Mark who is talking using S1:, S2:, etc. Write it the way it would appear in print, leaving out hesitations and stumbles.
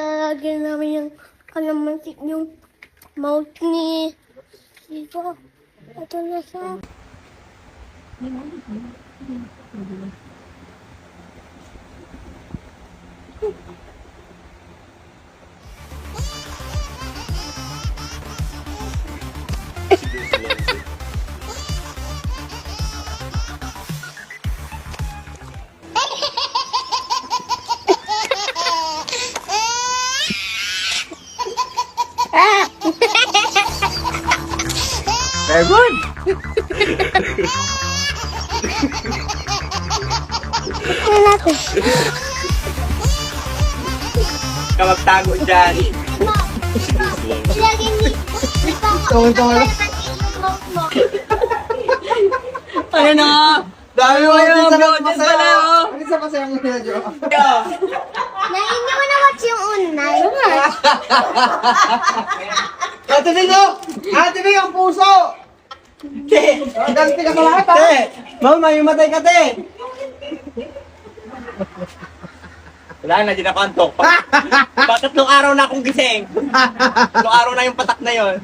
S1: Lalagyan namin yung kalamansi yung mouth ni Ito. Ito na siya.
S2: Very good.
S1: Ito natin.
S2: Kamagtago dyan.
S1: Ilagay ni
S2: Tawang-tawa na. Ano na? Dami mo yung vlogger pala, oh. Ano sa masaya mo na, Jo?
S1: Hindi mo na watch yung unay.
S2: Ate Bing, oh! Ate Bing, ang puso! Te! Ganti ka sa lahat, ha? Te! Mama, yung matay ka, te! Wala na, di na kantok. Bakit nung araw na akong gising? Nung araw na yung patak na yon.